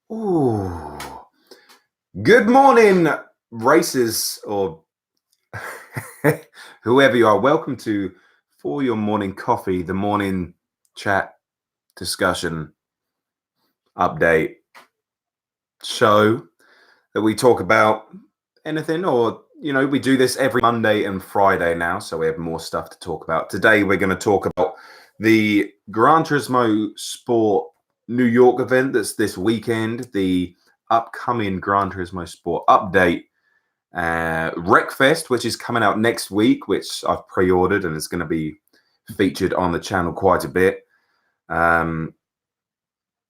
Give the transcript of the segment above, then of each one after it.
Ooh. Good morning, racers, or whoever you are. Welcome to For Your Morning Coffee, the morning chat, discussion, update show that we talk about anything, or, we do this every Monday and Friday now, so we have more stuff to talk about. Today, we're going to talk about the Gran Turismo Sport New York event that's this weekend, the upcoming Gran Turismo Sport update, Wreckfest, which is coming out next week, which I've pre-ordered and is going to be featured on the channel quite a bit, and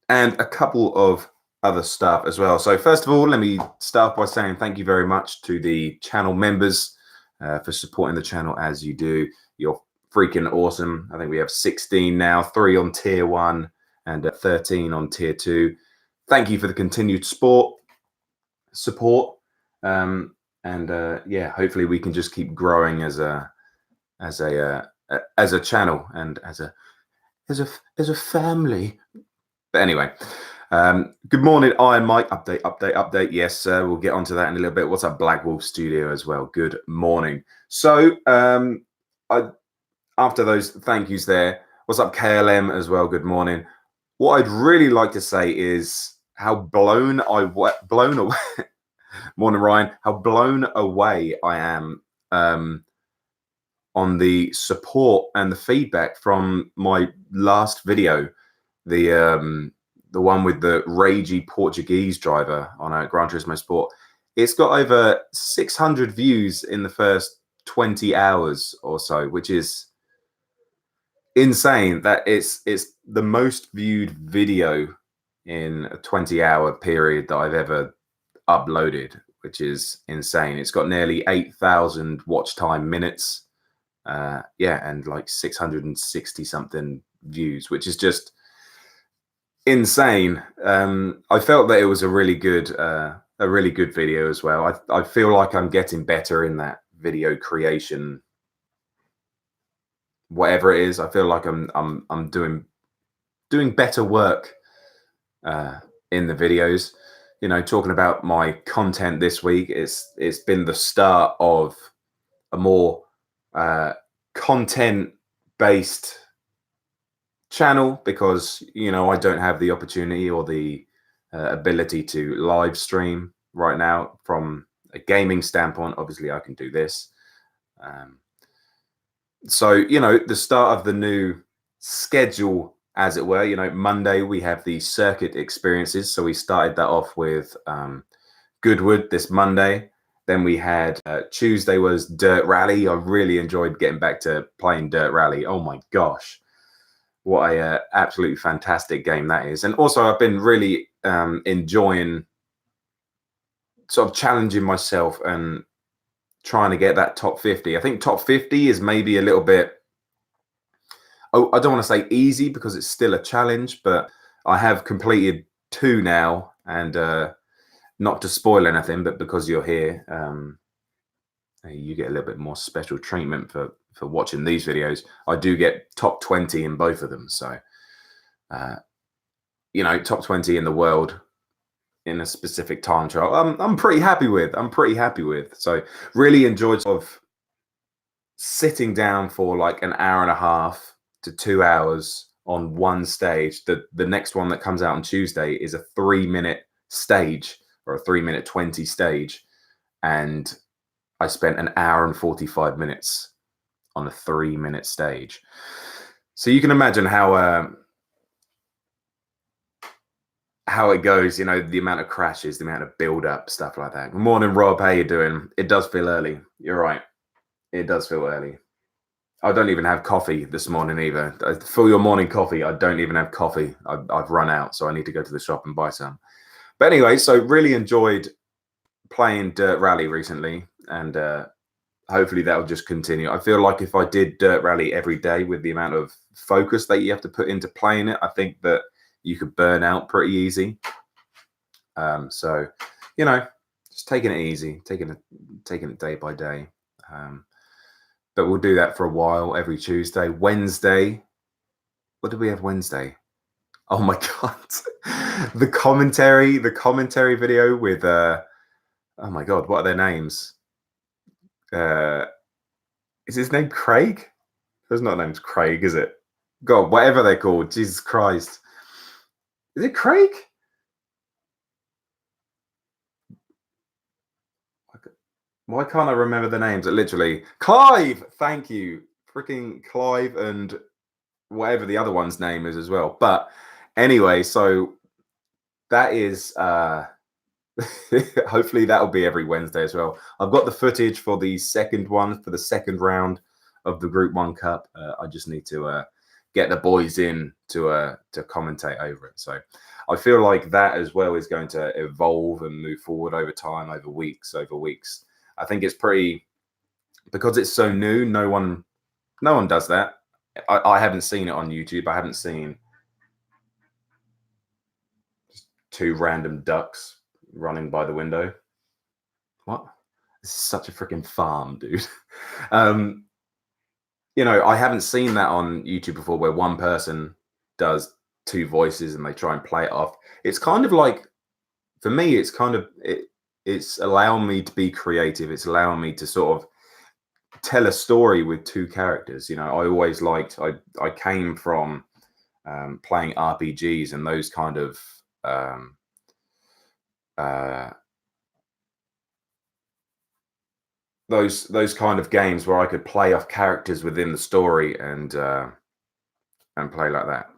a couple of other stuff as well. So first of all, let me start by saying thank you very much to the channel members for supporting the channel as you do. You're freaking awesome. I think we have 16 now, 3 on tier 1 and 13 on tier 2. Thank you for the continued support. Yeah, hopefully we can just keep growing as a channel and as a family. But anyway, good morning, Iron Mike. Update. Yes, we'll get onto that in a little bit. What's up, Black Wolf Studio as well? Good morning. So after those thank yous there, what's up, KLM as well? Good morning. What I'd really like to say is how blown away. Morning, Ryan. How blown away I am on the support and the feedback from my last video, the one with the ragey Portuguese driver on a Gran Turismo Sport. It's got over 600 views in the first 20 hours or so, which is insane. That it's the most viewed video in a 20-hour period that I've ever uploaded, which is insane. It's got nearly 8,000 watch time minutes, and like 660 something views, which is just insane. I felt that it was a really good video as well. I feel like I'm getting better in that video creation, whatever it is. I feel like I'm doing better work in the videos. Talking about my content this week, it's been the start of a more content based channel because I don't have the opportunity or the ability to live stream right now from a gaming standpoint. Obviously I can do this, so the start of the new schedule, as it were. Monday we have the circuit experiences, so we started that off with GOOOOOOD this Monday. Then we had Tuesday was Dirt Rally. I really enjoyed getting back to playing Dirt Rally. Oh my gosh, what a absolutely fantastic game that is. And also I've been really enjoying sort of challenging myself and trying to get that top 50. I think top 50 is maybe a little bit, I don't want to say easy because it's still a challenge, but I have completed 2 now, and not to spoil anything, but because you're here, you get a little bit more special treatment for watching these videos. I do get top 20 in both of them, so top 20 in the world in a specific time trial, I'm pretty happy with. So really enjoyed sort of sitting down for like an hour and a half to 2 hours on one stage. The next one that comes out on Tuesday is a 3-minute stage, or a 3-minute 20 stage, and I spent an hour and 45 minutes on a 3-minute stage. So you can imagine how it goes, the amount of crashes, the amount of build up, stuff like that. Good morning, Rob. How you doing? It does feel early. You're right. It does feel early. I don't even have coffee this morning either. For your morning coffee, I don't even have coffee. I've run out, so I need to go to the shop and buy some. But anyway, so really enjoyed playing Dirt Rally recently, and hopefully that'll just continue. I feel like if I did Dirt Rally every day with the amount of focus that you have to put into playing it, I think that you could burn out pretty easy. So, just taking it easy, taking it day by day. But we'll do that for a while every Tuesday. Wednesday, what do we have Wednesday? Oh my god, the commentary video with oh my god, what are their names? Is his name Craig? His not name's Craig, is it? God, whatever they're called, Jesus Christ. Is it Craig? Why can't I remember the names? Literally, Clive. Thank you, freaking Clive, and whatever the other one's name is as well. But anyway, so that is hopefully that'll be every Wednesday as well. I've got the footage for the second one, for the second round of the Group 1 Cup. I just need to get the boys in to commentate over it. So I feel like that as well is going to evolve and move forward over time, over weeks. I think it's pretty, because it's so new, no one does that. I haven't seen it on YouTube. I haven't seen just two random ducks running by the window. What? This is such a freaking farm, dude. You know, I haven't seen that on YouTube before, where one person does two voices and they try and play it off. It's kind of like, for me, it's kind of it's allowing me to be creative. It's allowing me to sort of tell a story with two characters. You know, I always liked, I came from playing RPGs and those kind of those kind of games where I could play off characters within the story and play like that.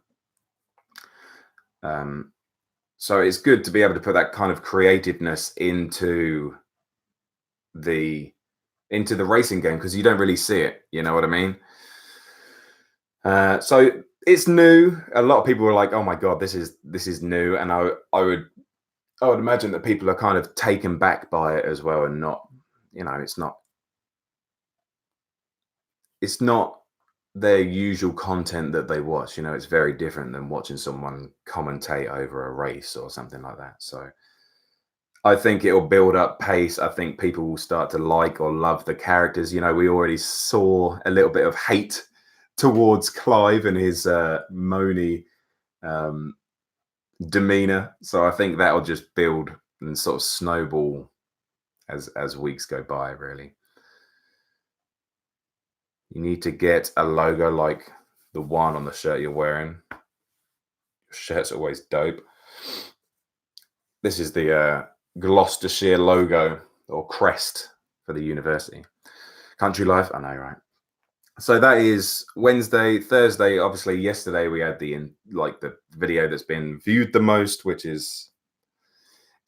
So it's good to be able to put that kind of creativeness into the racing game, because you don't really see it. You know what I mean? So it's new. A lot of people are like, "Oh my god, this is new," and I would imagine that people are kind of taken back by it as well, and not, you know, it's not their usual content that they watch. You know, it's very different than watching someone commentate over a race or something like that. So I think it'll build up pace. I think people will start to like or love the characters. You know, we already saw a little bit of hate towards Clive and his moany demeanor. So I think that'll just build and sort of snowball as weeks go by, really. You need to get a logo like the one on the shirt you're wearing. Your shirt's always dope. This is the Gloucestershire logo or crest for the university. Country life, I know, right? So that is Wednesday. Thursday, obviously yesterday we had the video that's been viewed the most, which is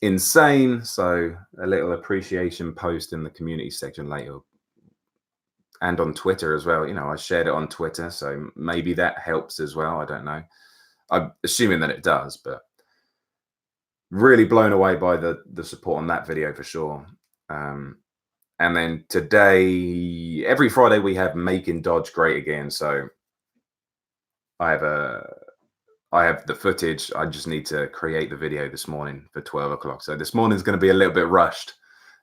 insane. So a little appreciation post in the community section later, and on Twitter as well. You know, I shared it on Twitter, so maybe that helps as well. I don't know. I'm assuming that it does, but really blown away by the support on that video for sure. And then today, every Friday, we have Making Dodge Great Again. So I have the footage. I just need to create the video this morning for 12 o'clock. So this morning's going to be a little bit rushed,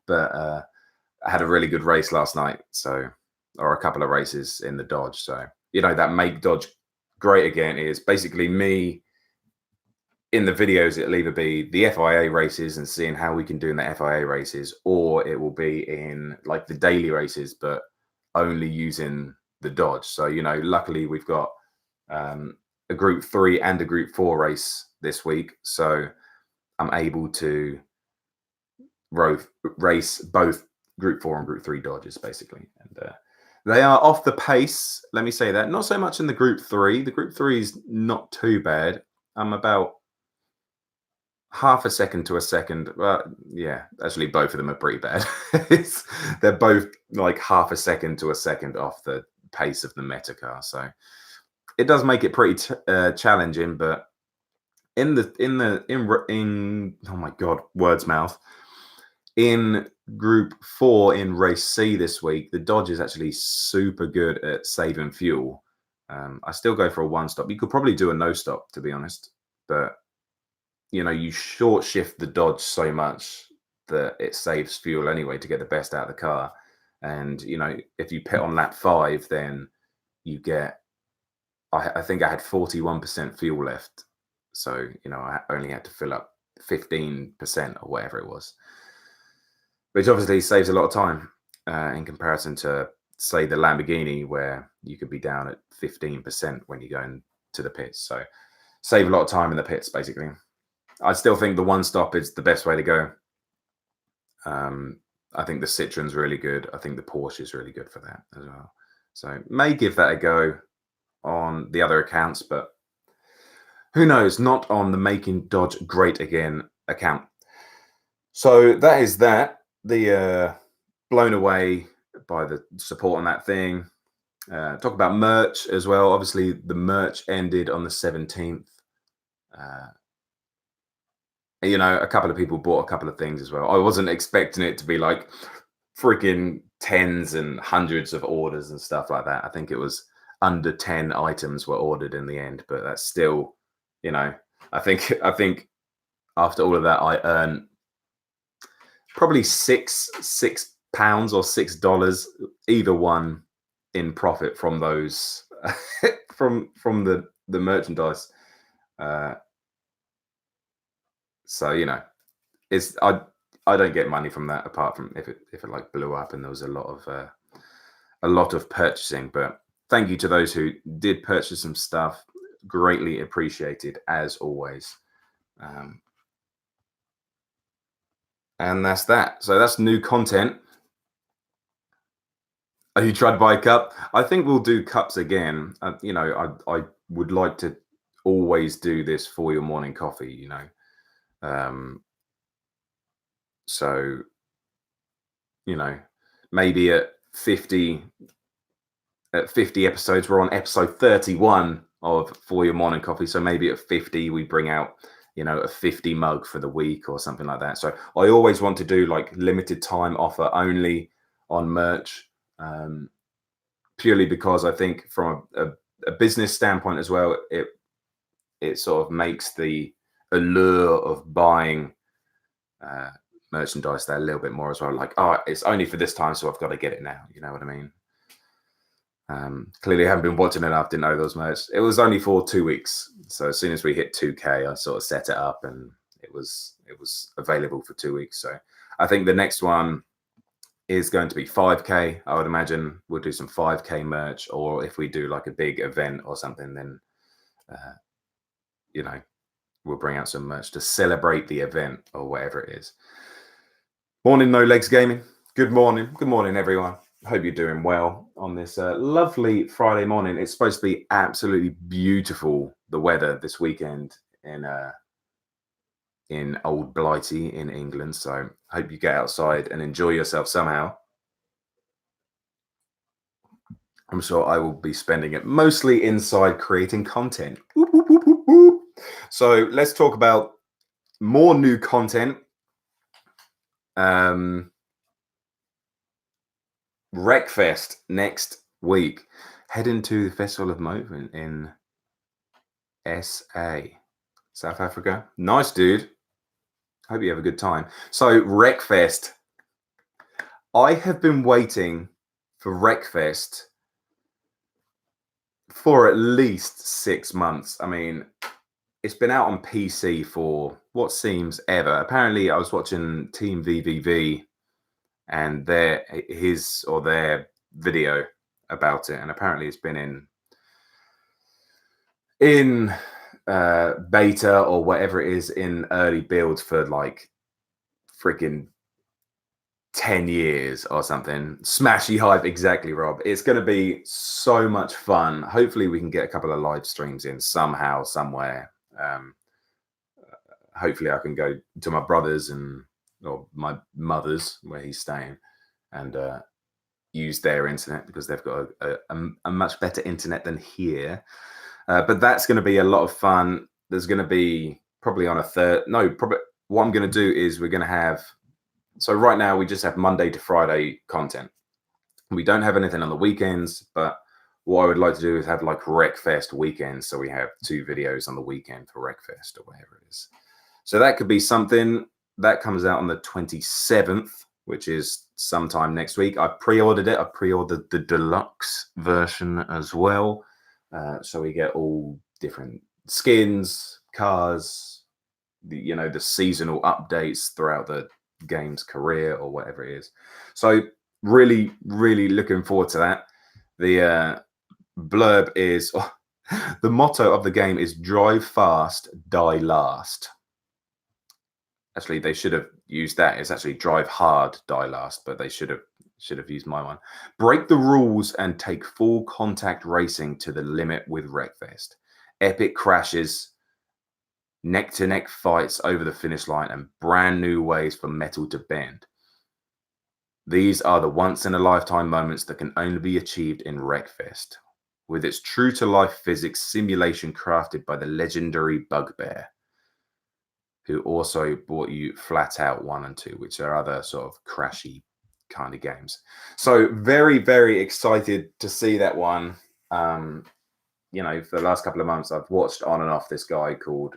but I had a really good race last night. So, or a couple of races in the Dodge. So, you know, that Make Dodge Great Again is basically me in the videos. It'll either be the FIA races and seeing how we can do in the FIA races, or it will be in like the daily races, but only using the Dodge. So, you know, luckily we've got a Group 3 and a Group 4 race this week. So I'm able to race both Group 4 and Group 3 Dodges, basically. And they are off the pace. Let me say that. Not so much in the Group 3. The Group 3 is not too bad. I'm about half a second to a second. Well, yeah, actually both of them are pretty bad. They're both like half a second to a second off the pace of the meta car. So it does make it pretty challenging, but in oh my god, words mouth, in Group 4 in Race C this week, the Dodge is actually super good at saving fuel. I still go for a one stop. You could probably do a no stop, to be honest, but you know, you short shift the Dodge so much that it saves fuel anyway to get the best out of the car. And you know, if you pit on lap 5, then you get, I think I had 41% fuel left. So, you know, I only had to fill up 15% or whatever it was, which obviously saves a lot of time in comparison to, say, the Lamborghini, where you could be down at 15% when you go into the pits. So save a lot of time in the pits, basically. I still think the one stop is the best way to go. I think the Citroen's really good. I think the Porsche is really good for that as well. So may give that a go on the other accounts, but who knows, not on the Making Dodge Great Again account. So that is that. The blown away by the support on that thing. Talk about merch as well. Obviously, the merch ended on the 17th. You know, a couple of people bought a couple of things as well. I wasn't expecting it to be like freaking tens and hundreds of orders and stuff like that. I think it was under 10 items were ordered in the end, but that's still, you know, I think after all of that, I earned probably £6 or $6, either one, in profit from those from the merchandise. So, you know, it's I don't get money from that, apart from if it like blew up and there was a lot of purchasing. But thank you to those who did purchase some stuff. Greatly appreciated, as always. And that's that. So that's new content. Have you tried to buy a cup? I think we'll do cups again. You know, I would like to always do this for your morning coffee, you know. So, you know, maybe at 50 episodes, we're on episode 31 of For Your Morning Coffee. So maybe at 50, we bring out, you know, a 50 mug for the week or something like that. So I always want to do like limited time offer only on merch, purely because I think from a business standpoint as well, it sort of makes the allure of buying merchandise there a little bit more as well. Like, oh, it's only for this time, so I've got to get it now. You know what I mean? Clearly, I haven't been watching enough. Didn't know those merch. It was only for 2 weeks, so as soon as we hit 2K, I sort of set it up, and it was available for 2 weeks. So I think the next one is going to be 5K. I would imagine we'll do some 5K merch, or if we do like a big event or something, then you know, we'll bring out some merch to celebrate the event or whatever it is. Morning, No Legs Gaming. Good morning. Good morning, everyone. Hope you're doing well on this lovely Friday morning. It's supposed to be absolutely beautiful, the weather this weekend in Old Blighty in England. So hope you get outside and enjoy yourself somehow. I'm sure I will be spending it mostly inside creating content. Whoop, whoop, whoop, whoop, whoop. So let's talk about more new content. Wreckfest next week. Heading to the Festival of Movement in SA, South Africa. Nice, dude. Hope you have a good time. So Wreckfest. I have been waiting for Wreckfest for at least 6 months. I mean, it's been out on PC for what seems ever. Apparently, I was watching Team VVV and their video about it, and apparently it's been in beta or whatever it is, in early build for like freaking 10 years or something. Smashy hype, exactly, Rob. It's going to be so much fun. Hopefully we can get a couple of live streams in somehow, somewhere. Hopefully I can go to my brother's or my mother's, where he's staying, and use their internet, because they've got a much better internet than here. But that's going to be a lot of fun. There's going to be probably on what I'm going to do is we're going to have, so right now we just have Monday to Friday content. We don't have anything on the weekends, but what I would like to do is have like Wreckfest weekends. So we have 2 videos on the weekend for Wreckfest or whatever it is. So that could be something. That comes out on the 27th, which is sometime next week. I pre-ordered it. I pre-ordered the deluxe version as well. So we get all different skins, cars, the seasonal updates throughout the game's career or whatever it is. So really, really looking forward to that. The blurb is the motto of the game is drive fast, die last. Actually, they should have used that. It's actually drive hard, die last, but they should have used my one. Break the rules and take full contact racing to the limit with Wreckfest. Epic crashes, neck-to-neck fights over the finish line, and brand new ways for metal to bend. These are the once-in-a-lifetime moments that can only be achieved in Wreckfest, with its true-to-life physics simulation crafted by the legendary Bugbear, who also brought you Flat Out 1 and 2, which are other sort of crashy kind of games. So very, very excited to see that one. For the last couple of months, I've watched on and off this guy called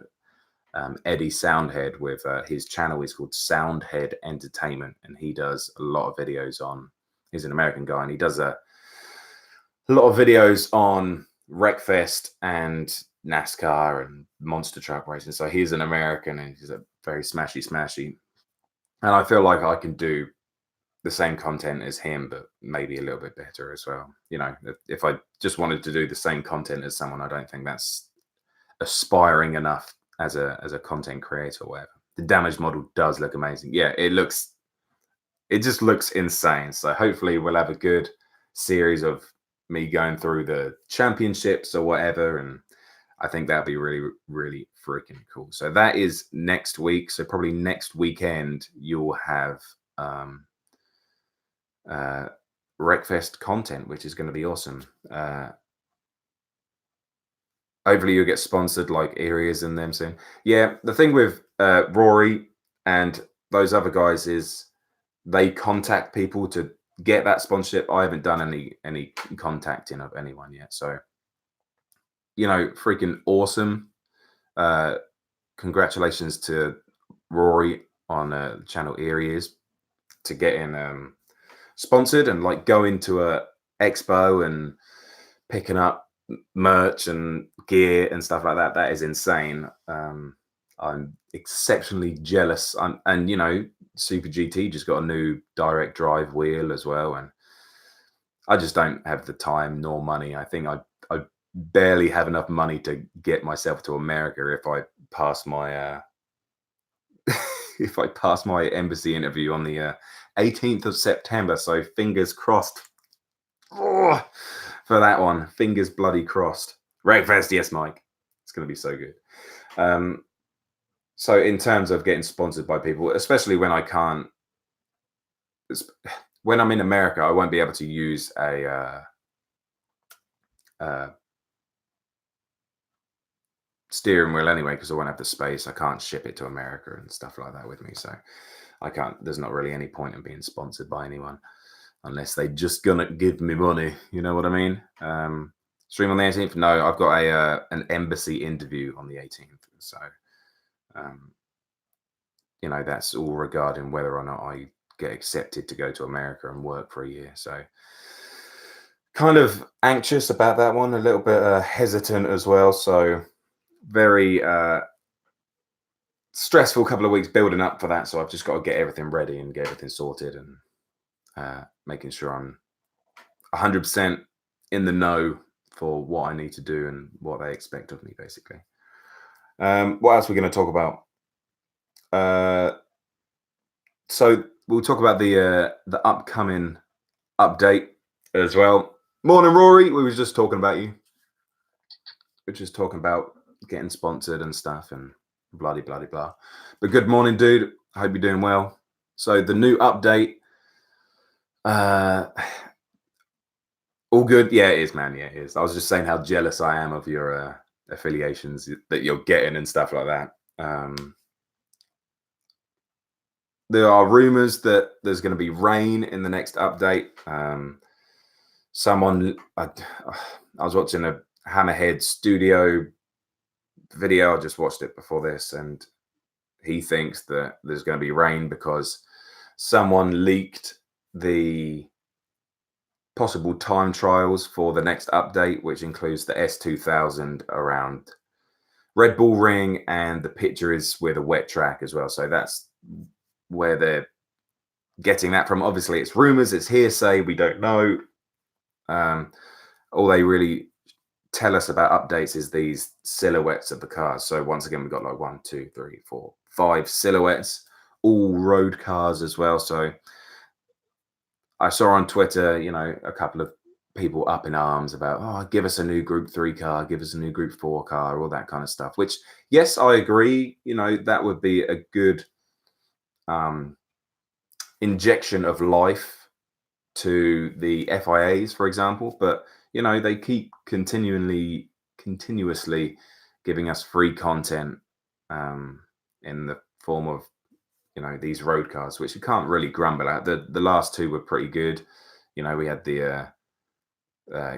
Eddie Soundhead with his channel is called Soundhead Entertainment, and he does a lot of videos on, he's an American guy, and he does a lot of videos on Wreckfest and NASCAR and monster truck racing. So he's an American and he's a very smashy. And I feel like I can do the same content as him, but maybe a little bit better as well. If I just wanted to do the same content as someone, I don't think that's aspiring enough as a content creator or whatever. The damage model does look amazing. Yeah, it just looks insane. So hopefully we'll have a good series of me going through the championships or whatever, and I think that'd be really, really freaking cool. So that is next week. So probably next weekend you'll have Wreckfest content, which is going to be awesome. Hopefully you'll get sponsored like areas in them soon. Yeah, the thing with Rory and those other guys is they contact people to get that sponsorship. I haven't done any contacting of anyone yet. So, freaking awesome. Congratulations to Rory on the channel Areas to getting sponsored and like going to a expo and picking up merch and gear and stuff like that. That is insane. I'm exceptionally jealous. And Super GT just got a new direct drive wheel as well, and I just don't have the time nor money. I think I barely have enough money to get myself to America if I pass my if I pass my embassy interview on the 18th of September. So fingers crossed for that one. Fingers bloody crossed. Wreckfest, yes, Mike. It's going to be so good. So in terms of getting sponsored by people, especially when I can't, when I'm in America, I won't be able to use a steering wheel anyway, because I won't have the space. I can't ship it to America and stuff like that with me. So I can't, there's not really any point in being sponsored by anyone unless they just gonna give me money. You know what I mean? Stream on the 18th? No, I've got an embassy interview on the 18th. So, that's all regarding whether or not I get accepted to go to America and work for a year. So kind of anxious about that one, a little bit hesitant as well. So very stressful couple of weeks building up for that. So I've just got to get everything ready and get everything sorted and making sure I'm 100% in the know for what I need to do and what they expect of me, basically. What else are we going to talk about? So we'll talk about the upcoming update as well. Morning, Rory. We were just talking about you. We're just talking about getting sponsored and stuff and blah, blah, blah, blah. But good morning, dude. I hope you're doing well. So the new update, all good. Yeah, it is, man. Yeah, it is. I was just saying how jealous I am of your affiliations that you're getting and stuff like that. There are rumors that there's going to be rain in the next update. I was watching a Hammerhead Studio video. I just watched it before this, and he thinks that there's going to be rain because someone leaked the possible time trials for the next update, which includes the S2000 around Red Bull Ring, and the picture is with a wet track as well. So that's where they're getting that from. Obviously, it's rumors, it's hearsay, we don't know. All they really tell us about updates is these silhouettes of the cars. So once again, we've got like 1, 2, 3, 4, 5 silhouettes, all road cars as well. So I saw on Twitter, you know, a couple of people up in arms about, oh, give us a new Group 3 car, give us a new Group 4 car, all that kind of stuff, which, yes, I agree. You know, that would be a good injection of life to the FIAs, for example. But, you know, they keep continuously giving us free content in the form of, you know, these road cars, which you can't really grumble at. The last two were pretty good. You know, we had the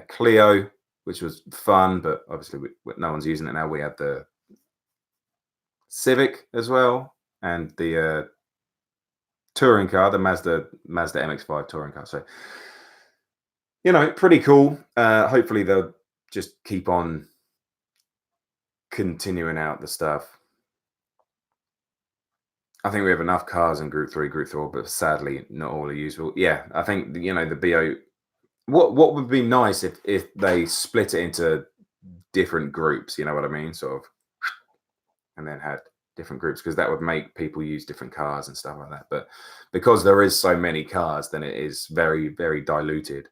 Clio, which was fun, but obviously no one's using it now. We had the Civic as well, and the touring car, the Mazda MX-5 touring car. So, you know, pretty cool. Hopefully they'll just keep on continuing out the stuff. I think we have enough cars in Group 3, Group 4, but sadly not all are useful. Yeah, I think, you know, the BO. What would be nice if they split it into different groups, you know what I mean? Sort of, and then had different groups, because that would make people use different cars and stuff like that. But because there is so many cars, then it is very, very diluted.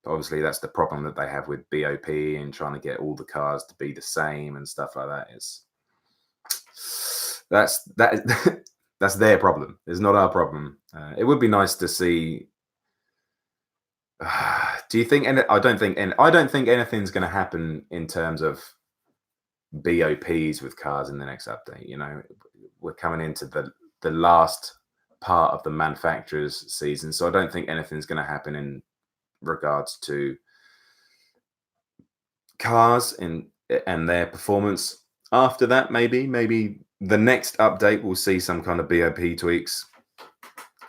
Obviously, that's the problem that they have with BOP and trying to get all the cars to be the same and stuff like that. That's their problem. It's not our problem. It would be nice to see. Do you think? And I don't think anything's going to happen in terms of BOPs with cars in the next update. You know, we're coming into the last part of the manufacturer's season, so I don't think anything's going to happen in regards to cars and their performance. After that, maybe the next update we'll see some kind of BOP tweaks.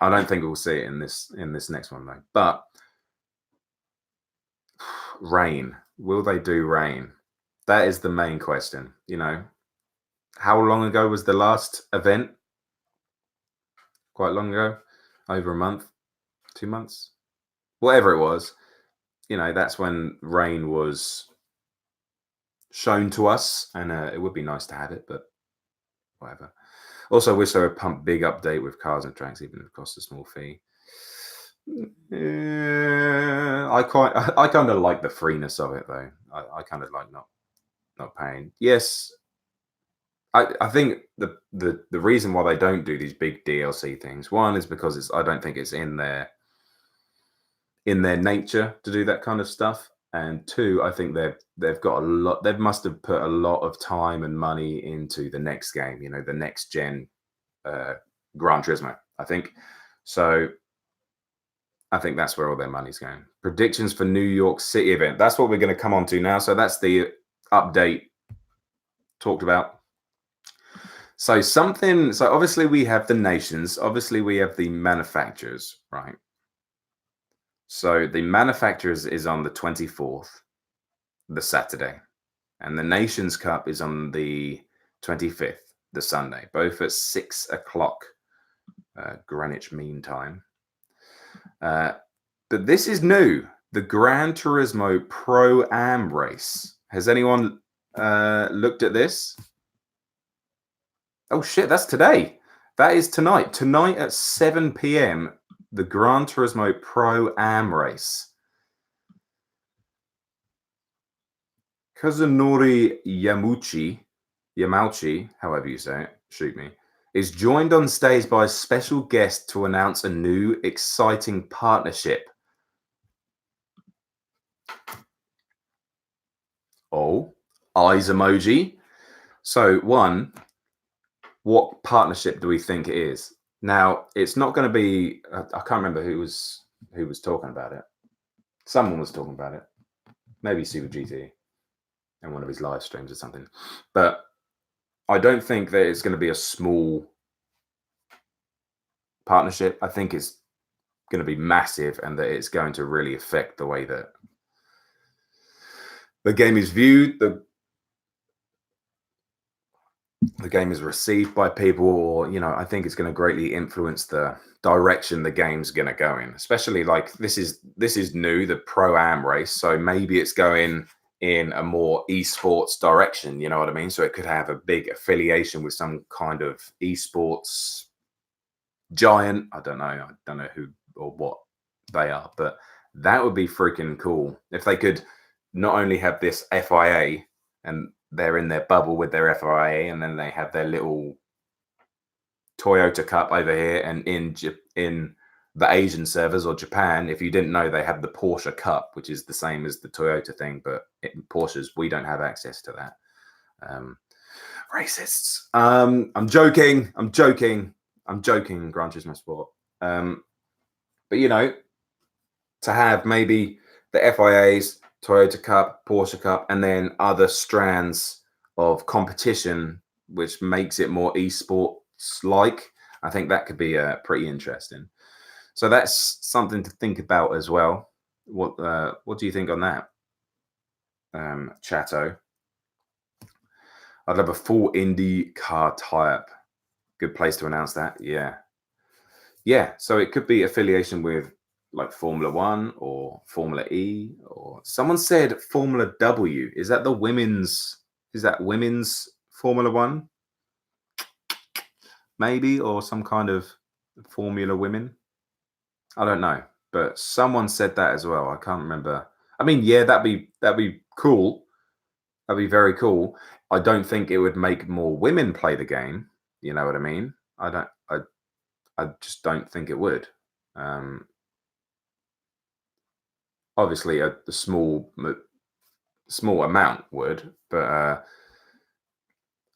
I don't think we'll see it in this next one though. But rain, will they do rain? That is the main question. You know, how long ago was the last event? Quite long ago, over a month, 2 months, whatever it was. You know, that's when rain was shown to us, and it would be nice to have it, but whatever. Also, wish they would pump big update with cars and tracks, even if it costs a small fee. I kind of like the freeness of it though. I kind of like not paying. Yes, I think the reason why they don't do these big DLC things, one is because I don't think it's in their nature to do that kind of stuff, and two, I think they've got a lot. They must have put a lot of time and money into the next game. You know, the next gen Gran Turismo. I think so. I think that's where all their money's going. Predictions for New York City event. That's what we're going to come on to now. So that's the update talked about. So obviously we have the nations. Obviously we have the manufacturers, right? So the manufacturers is on the 24th, the Saturday. And the Nations Cup is on the 25th, the Sunday. Both at 6 o'clock Greenwich Mean Time. But this is new, the Gran Turismo Pro-Am race. Has anyone looked at this? Oh shit, that's today. That is tonight. Tonight at 7 p.m, the Gran Turismo Pro-Am race. Kazunori Yamauchi, however you say it, shoot me, is joined on stage by a special guest to announce a new exciting partnership. Oh, eyes emoji. So one, what partnership do we think it is? Now, it's not going to be, I can't remember who was talking about it. Someone was talking about it. Maybe Super GT in one of his live streams or something. But I don't think that it's going to be a small partnership. I think it's going to be massive, and that it's going to really affect the way that the game is viewed, the game is received by people, or I think it's going to greatly influence the direction the game's going to go in. Especially like this is new, the Pro-Am race, so maybe it's going in a more esports direction. You know what I mean? So it could have a big affiliation with some kind of esports giant. I don't know who or what they are, but that would be freaking cool if they could not only have this FIA and they're in their bubble with their FIA, and then they have their little Toyota Cup over here, and in the Asian servers or Japan, if you didn't know, they have the Porsche Cup, which is the same as the Toyota thing, but in Porsches we don't have access to that. Racists. I'm joking, Gran Turismo Sport. But to have maybe the FIAs, Toyota Cup, Porsche Cup, and then other strands of competition, which makes it more esports-like. I think that could be pretty interesting. So that's something to think about as well. What do you think on that, Chatto? I'd love a full IndyCar tie-up. Good place to announce that. Yeah. So it could be affiliation with like Formula One or Formula E, or someone said Formula W. Is that women's Formula One? Maybe, or some kind of Formula Women. I don't know, but someone said that as well. I can't remember. I mean, yeah, that'd be cool. That'd be very cool. I don't think it would make more women play the game. You know what I mean? I just don't think it would. Obviously, a small amount would, but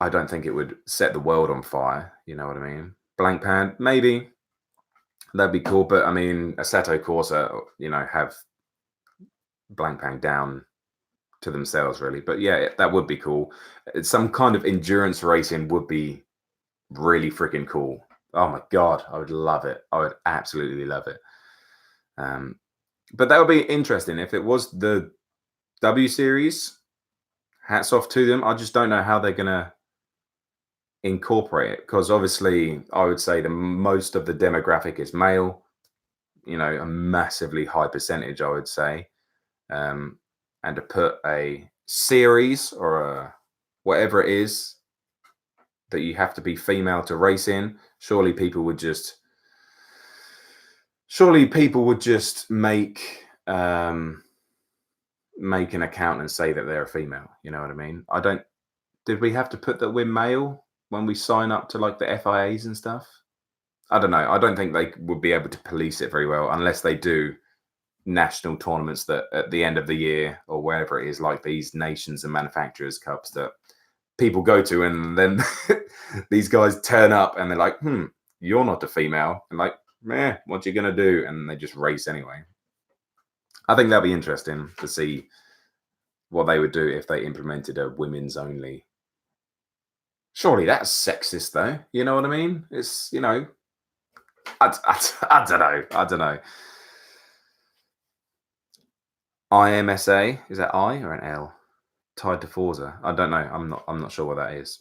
I don't think it would set the world on fire. You know what I mean? Blank Pan, maybe that'd be cool, but I mean, Assetto Corsa, have Blank Pan down to themselves, really. But yeah, that would be cool. Some kind of endurance racing would be really freaking cool. Oh my god, I would love it. I would absolutely love it. But that would be interesting if it was the W Series. Hats off to them. I just don't know how they're gonna incorporate it, because obviously I would say the most of the demographic is male. A massively high percentage, I would say. And to put a series or whatever it is that you have to be female to race in, surely people would just make an account and say that they're a female. You know what I mean? Did we have to put that we're male when we sign up to like the FIAs and stuff? I don't know. I don't think they would be able to police it very well unless they do national tournaments that at the end of the year or wherever it is, like these nations and manufacturers cups that people go to, and then these guys turn up and they're like, you're not a female, and like, what you gonna do? And they just race anyway. I think that'd be interesting to see what they would do if they implemented a women's only. Surely that's sexist, though. You know what I mean? It's I don't know. IMSA, is that I or an L? Tied to Forza. I don't know. I'm not sure what that is.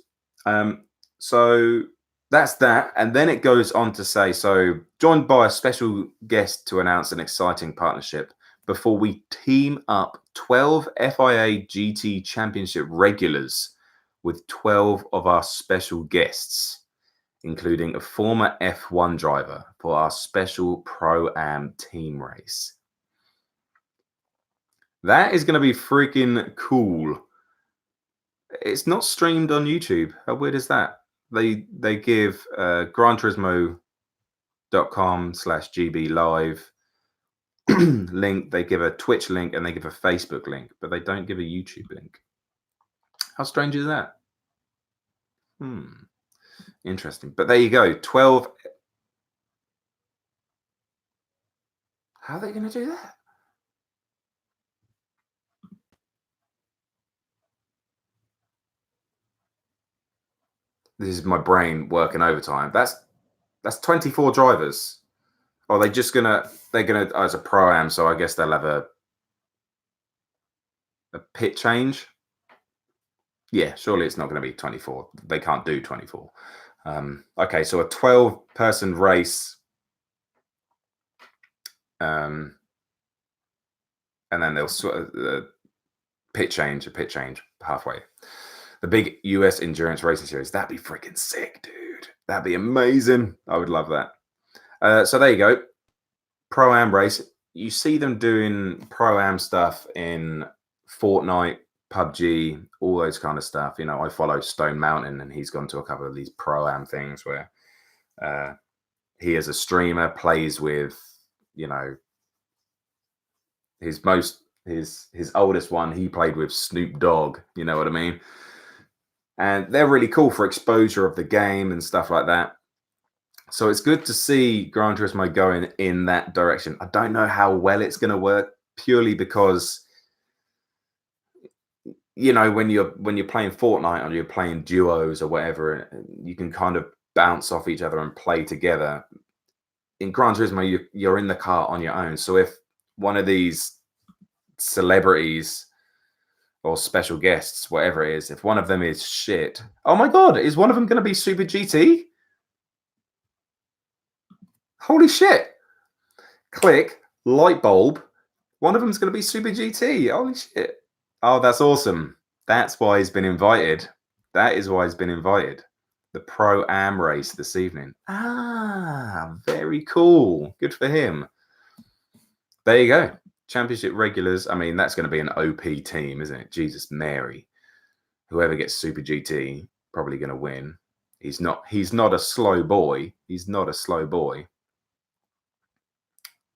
So that's that. And then it goes on to say, so joined by a special guest to announce an exciting partnership before we team up 12 FIA GT Championship regulars with 12 of our special guests, including a former F1 driver, for our special Pro-Am team race. That is going to be freaking cool. It's not streamed on YouTube. How weird is that? They give GranTurismo.com/GB live link. They give a Twitch link and they give a Facebook link, but they don't give a YouTube link. How strange is that? Interesting. But there you go. 12. How are they going to do that? This is my brain working overtime. That's 24 drivers. Or they're gonna as a Pro-Am, so I guess they'll have a pit change. Yeah, surely it's not going to be 24. They can't do 24. Okay, so a 12-person race. And then they'll sort of a pit change halfway. The big US endurance racing series. That'd be freaking sick, dude. That'd be amazing. I would love that. So there you go. Pro-Am race. You see them doing Pro-Am stuff in Fortnite, PUBG, all those kind of stuff. You know, I follow Stone Mountain, and he's gone to a couple of these Pro-Am things where he, as a streamer, plays with, you know, his oldest one, he played with Snoop Dogg, you know what I mean? And they're really cool for exposure of the game and stuff like that. So it's good to see Gran Turismo going in that direction. I don't know how well it's going to work, purely because, you know, when you're playing Fortnite or you're playing duos or whatever, you can kind of bounce off each other and play together. In Gran Turismo, you're in the car on your own. So if one of these celebrities or special guests, whatever it is, if one of them is shit, oh my god, is one of them going to be Super GT? Holy shit. Click, light bulb, one of them's going to be Super GT. Holy shit. Oh, that's awesome. That's why he's been invited. That is why he's been invited. The Pro-Am race this evening. Ah, very cool. Good for him. There you go. Championship regulars. I mean, that's going to be an OP team, isn't it? Jesus Mary. Whoever gets Super GT, probably going to win. He's not a slow boy. He's not a slow boy.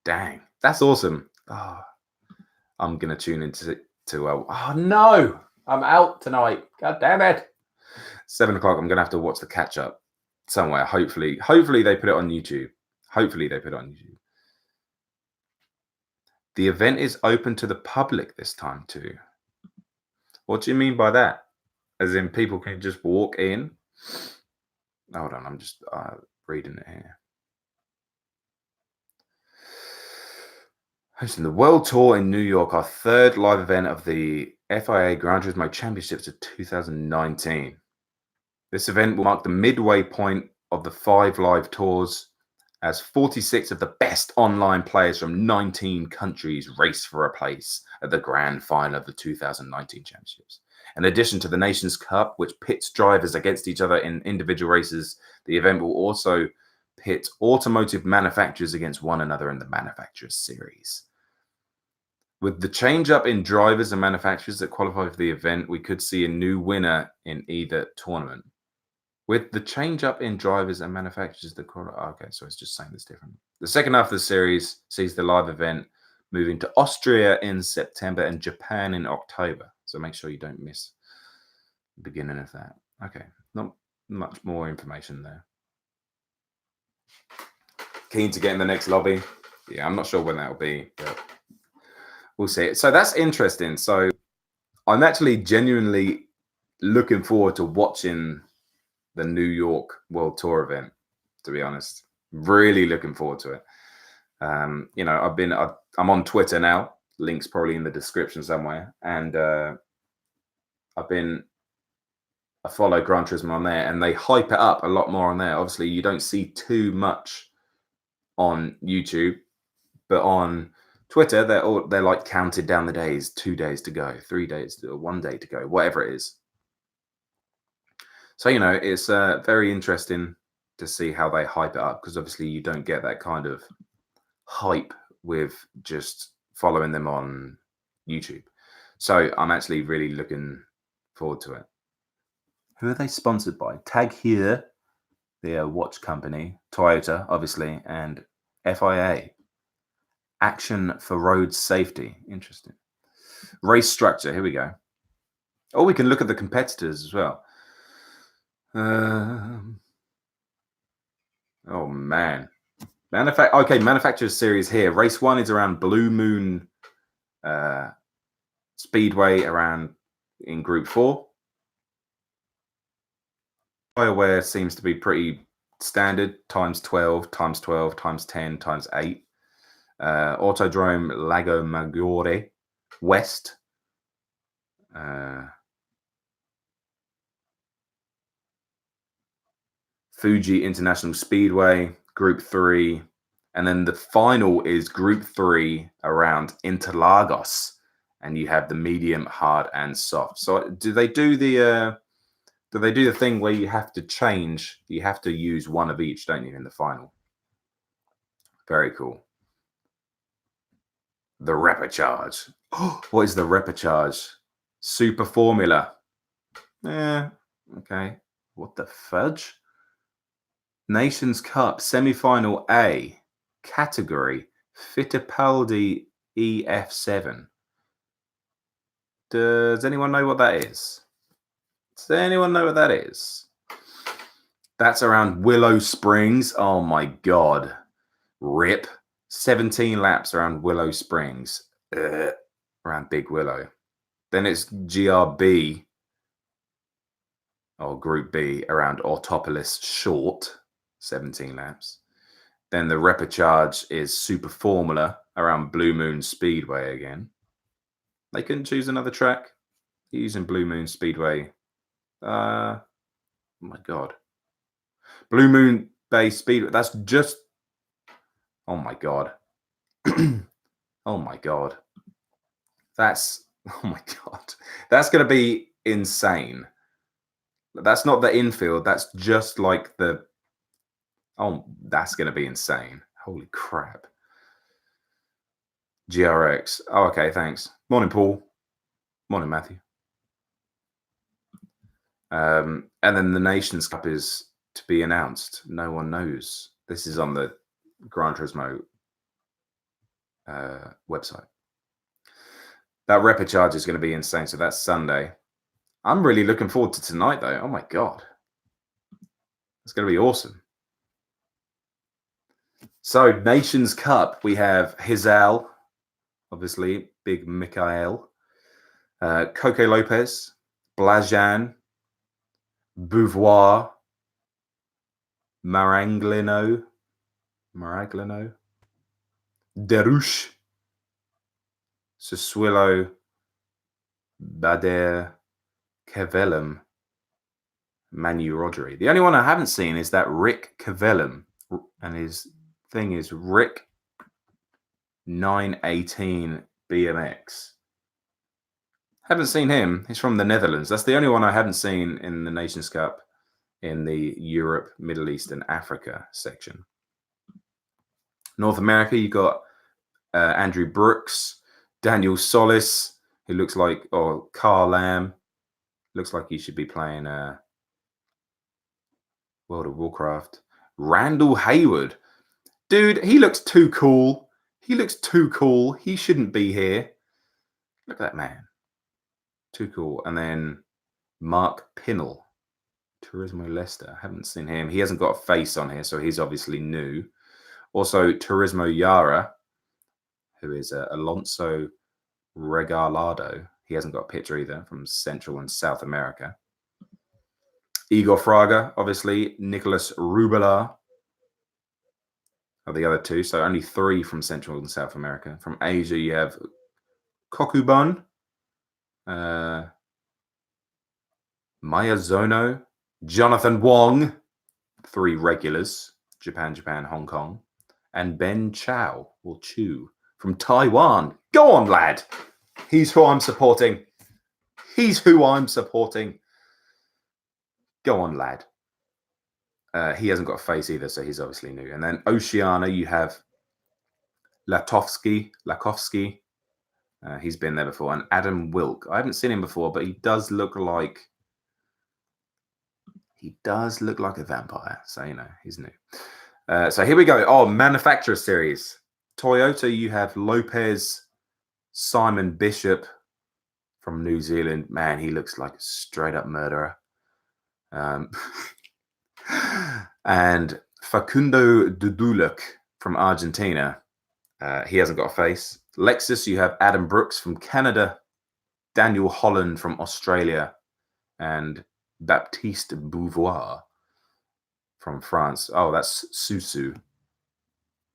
Dang, that's awesome. Oh, I'm going to tune into oh no, I'm out tonight. God damn it. 7 o'clock, I'm going to have to watch the catch up somewhere. Hopefully they put it on YouTube. Hopefully they put it on YouTube. The event is open to the public this time too. What do you mean by that? As in people can just walk in? Hold on, I'm just reading it here. Hosting the World Tour in New York, our third live event of the FIA Gran Turismo Championships of 2019. This event will mark the midway point of the 5 live tours, as 46 of the best online players from 19 countries race for a place at the grand final of the 2019 championships. In addition to the Nations Cup, which pits drivers against each other in individual races, the event will also pit automotive manufacturers against one another in the Manufacturers Series. With the change up in drivers and manufacturers that qualify for the event, we could see a new winner in either tournament. With the change up in drivers and manufacturers that qualify, okay, so it's just saying this different. The second half of the series sees the live event moving to Austria in September and Japan in October. So make sure you don't miss the beginning of that. Okay, not much more information there. Keen to get in the next lobby. Yeah, I'm not sure when that will be, but we'll see. So that's interesting. So I'm actually genuinely looking forward to watching the New York World Tour event, to be honest. Really looking forward to it. You know, I'm on Twitter now. Link's probably in the description somewhere. And I follow Gran Turismo on there, and they hype it up a lot more on there. Obviously, you don't see too much on YouTube, but on Twitter, they're like counted down the days, 2 days to go, 3 days, 1 day to go, whatever it is. So, you know, it's very interesting to see how they hype it up, because obviously you don't get that kind of hype with just following them on YouTube. So I'm actually really looking forward to it. Who are they sponsored by? Tag here, their watch company, Toyota, obviously, and FIA. Action for Road Safety. Interesting. Race structure. Here we go. Oh, we can look at the competitors as well. Oh man. Manufacturers Series here. Race 1 is around Blue Moon Speedway around in Group 4. Fireware seems to be pretty standard, times 12, times 12, times 10, times 8. Autodrome Lago Maggiore West. Fuji International Speedway, Group 3. And then the final is Group 3 around Interlagos. And you have the medium, hard, and soft. So do they do the thing where you have to change? You have to use one of each, don't you, in the final? Very cool. The Repecharge. What is the Repecharge? Super Formula. Okay. What the fudge? Nations Cup semi-final A category Fittipaldi EF7. Does anyone know what that is? Does anyone know what that is? That's around Willow Springs. Oh my God. Rip. 17 laps around Willow Springs. Around Big Willow. Then it's GRB. Or Group B around Autopolis Short. 17 laps. Then the Repecharge is Super Formula around Blue Moon Speedway again. They couldn't choose another track. They're using Blue Moon Speedway. Oh my God. Blue Moon Bay Speedway. That's just. Oh my God. Oh my God. That's. Oh my God. That's going to be insane. That's not the infield. That's just like the. Oh, that's going to be insane. Holy crap. GRX. Oh, okay. Thanks. Morning, Paul. Morning, Matthew. And then the Nations Cup is to be announced. No one knows. This is on the Gran Turismo website. That Repecharge is going to be insane. So that's Sunday. I'm really looking forward to tonight, though. Oh, my God. It's going to be awesome. So, Nations Cup, we have Hizal, obviously, Big Mikhail, Coque Lopez, Blajan, Beauvoir, Maraglino, Derouche, Sassuolo, Bader, Cavellum, Manu Rodri. The only one I haven't seen is that Rick Cavellum, and his thing is Rick 918 BMX. Haven't seen him. He's from the Netherlands. That's the only one I haven't seen in the Nations Cup in the Europe, Middle East, and Africa section. North America, you got Andrew Brooks, Daniel Solis, who looks like, or Carl Lamb, looks like he should be playing World of Warcraft. Randall Hayward. Dude, he looks too cool. He looks too cool. He shouldn't be here. Look at that man. Too cool. And then Mark Pinnell, Turismo Leicester. Haven't seen him. He hasn't got a face on here, so he's obviously new. Also, Turismo Yara, who is Alonso Regalado. He hasn't got a picture either, from Central and South America. Igor Fraga, obviously. Nicholas Rubela are the other two. So only 3 from Central and South America. From Asia, you have Kokubun, Miyazono, Jonathan Wong, 3 regulars. Japan, Hong Kong. And Ben Chow, or Chu, from Taiwan. Go on, lad. He's who I'm supporting. He's who I'm supporting. Go on, lad. He hasn't got a face either, so he's obviously new. And then Oceania, you have Lakovsky. He's been there before. And Adam Wilk. I haven't seen him before, but he does look like a vampire. So, you know, he's new. So here we go. Oh, manufacturer series. Toyota, you have Lopez Simon Bishop from New Zealand. Man, he looks like a straight up murderer. And Facundo Duduluk from Argentina. He hasn't got a face. Lexus, you have Adam Brooks from Canada, Daniel Holland from Australia, and Baptiste Beauvoir from France. Oh, that's Susu.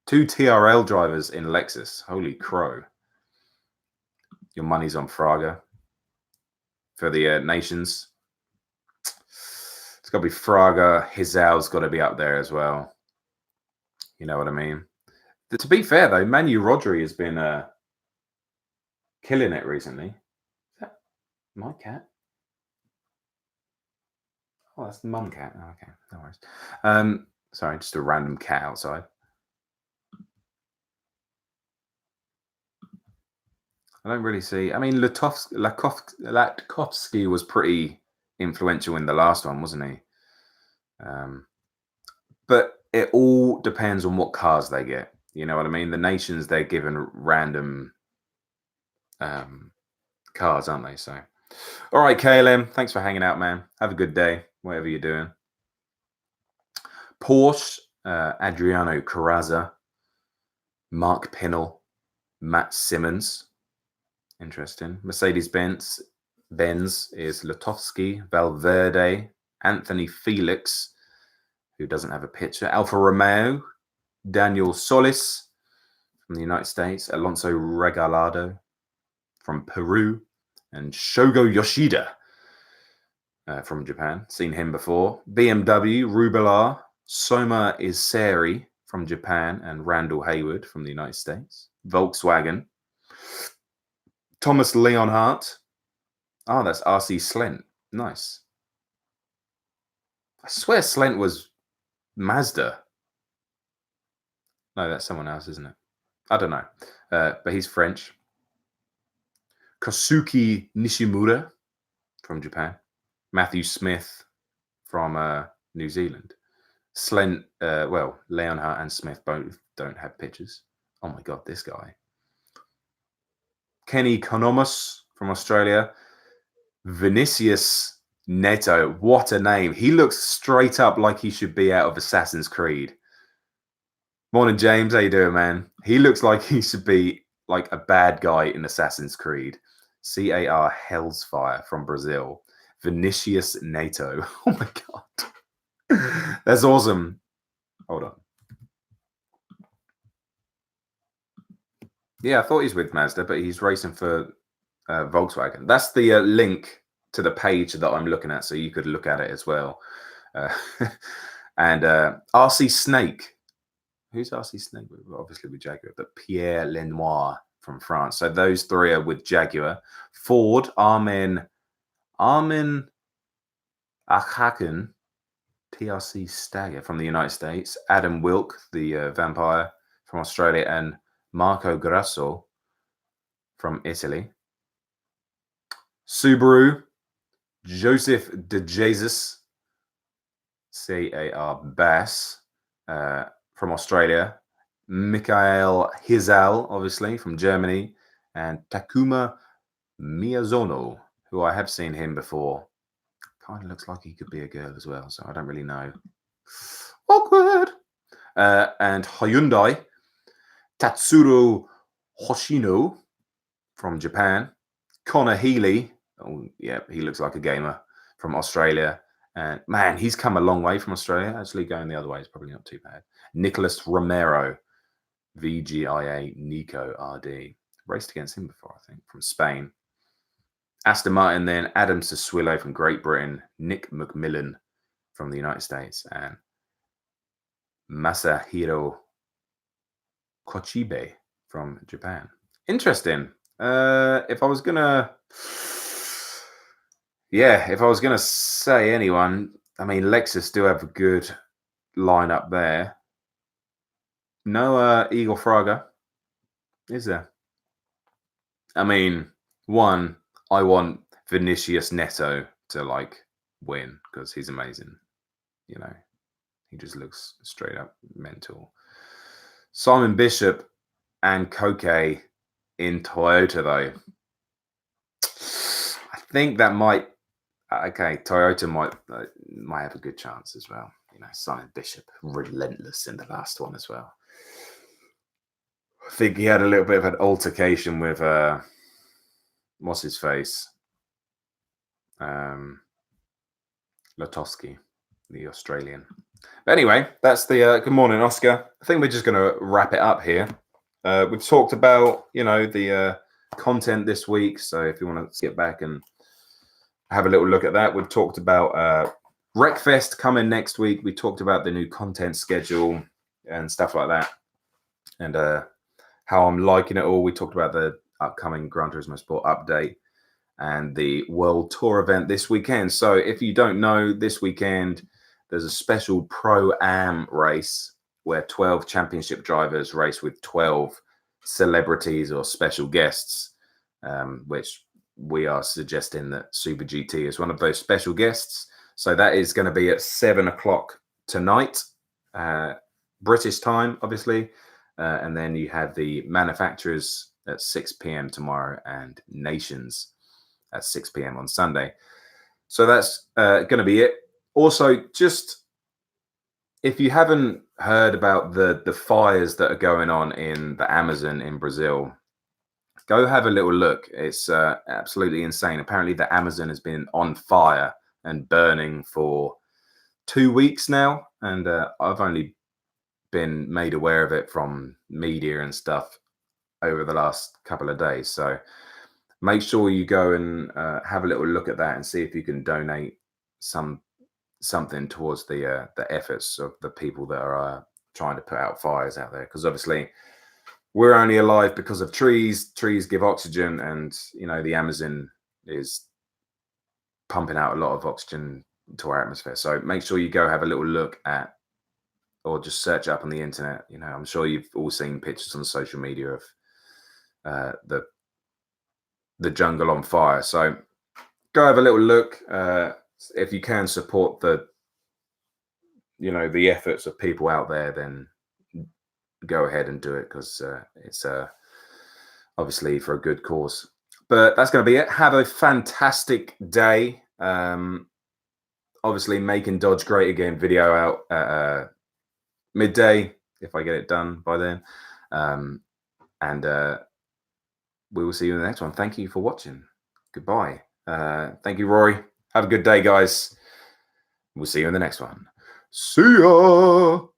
2 TRL drivers in Lexus. Holy crow. Your money's on Fraga for the Nations. It's It's got to be Fraga. Hizal's got to be up there as well. You know what I mean? To be fair, though, Manu Rodri has been killing it recently. Is that my cat? Oh, that's the mum cat. Oh, okay, no worries. Sorry, just a random cat outside. I don't really see. I mean, Latkovsky was pretty influential in the last one, wasn't he? But it all depends on what cars they get. You know what I mean? The nations, they're given random cars, aren't they? So, all right, KLM, thanks for hanging out, man. Have a good day, whatever you're doing. Porsche, Adriano Carrazza, Mark Pinnell, Matt Simmons. Interesting. Mercedes-Benz is Lotowski, Valverde, Anthony Felix, who doesn't have a picture, Alfa Romeo, Daniel Solis from the United States, Alonso Regalado from Peru, and Shogo Yoshida from Japan. Seen him before. BMW, Rubilar, Soma Iseri from Japan, and Randall Hayward from the United States. Volkswagen, Thomas Leonhardt. Oh, that's RC Slent. Nice. I swear Slent was Mazda. No, that's someone else, isn't it? I don't know. But he's French. Kosuke Nishimura from Japan. Matthew Smith from New Zealand. Slent, well, Leonhardt and Smith both don't have pictures. Oh my God, this guy. Kenny Konomos from Australia. Vinicius Neto. What a name. He looks straight up like he should be out of Assassin's Creed. Morning, James. How you doing, man? He looks like he should be like a bad guy in Assassin's Creed. CAR Hellsfire from Brazil. Vinicius Neto. Oh my God. That's awesome. Hold on. Yeah, I thought he's with Mazda, but he's racing for Volkswagen. That's the link to the page that I'm looking at, so you could look at it as well. And RC Snake. Who's RC Snake? Obviously with Jaguar, but Pierre Lenoir from France. So those three are with Jaguar. Ford, Armin Achaken, TRC Stagger from the United States. Adam Wilk, the Vampire from Australia, and Marco Grasso from Italy. Subaru, Joseph De Jesus, CAR Bass from Australia. Michael Hizal, obviously, from Germany. And Takuma Miyazono, who I have seen him before. Kind of looks like he could be a girl as well, so I don't really know. Awkward. And Hyundai, Tatsuro Hoshino from Japan. Connor Healy, oh yeah, he looks like a gamer, from Australia. And man, he's come a long way from Australia. Actually, going the other way is probably not too bad. Nicholas Romero, VGIA Nico RD. Raced against him before, I think, from Spain. Aston Martin, then Adam Saswillo from Great Britain, Nick McMillan from the United States, and Masahiro Kochibe from Japan. Interesting. If I was gonna say anyone, I mean, Lexus do have a good lineup there. No Igor Fraga, is there? I mean, one, I want Vinicius Neto to like win because he's amazing. You know, he just looks straight up mental. Simon Bishop and Koke in Toyota, though. I think that might. Okay, Toyota might have a good chance as well. You know, Simon Bishop, relentless in the last one as well. I think he had a little bit of an altercation with what's his face? Lotowski, the Australian. But anyway, that's the good morning, Oscar. I think we're just going to wrap it up here. We've talked about, you know, the content this week. So if you want to get back and have a little look at that, we've talked about Wreckfest coming next week. We talked about the new content schedule and stuff like that, and how I'm liking it all. We talked about the upcoming Gran Turismo Sport update and the World Tour event this weekend. So if you don't know, this weekend there's a special Pro-Am race where 12 championship drivers race with 12 celebrities or special guests, which we are suggesting that Super GT is one of those special guests. So that is going to be at 7 o'clock tonight, British time, obviously. And then you have the manufacturers at 6 p.m. tomorrow and Nations at 6 p.m. on Sunday. So that's going to be it. Also, just if you haven't heard about the fires that are going on in the Amazon in Brazil, go have a little look. It's absolutely insane. Apparently the Amazon has been on fire and burning for 2 weeks now. And I've only been made aware of it from media and stuff over the last couple of days. So make sure you go and have a little look at that and see if you can donate something towards the efforts of the people that are trying to put out fires out there. Because obviously we're only alive because of trees. Trees give oxygen, and you know the Amazon is pumping out a lot of oxygen to our atmosphere. So make sure you go have a little look at, or just search up on the internet. You know, I'm sure you've all seen pictures on social media of the jungle on fire. So go have a little look. If you can support the efforts of people out there, then go ahead and do it, because it's obviously for a good cause. But that's going to be it. Have a fantastic day. Obviously, making Dodge great again video out at midday, if I get it done by then. And we will see you in the next one. Thank you for watching. Goodbye. Thank you, Rory. Have a good day, guys. We'll see you in the next one. See ya.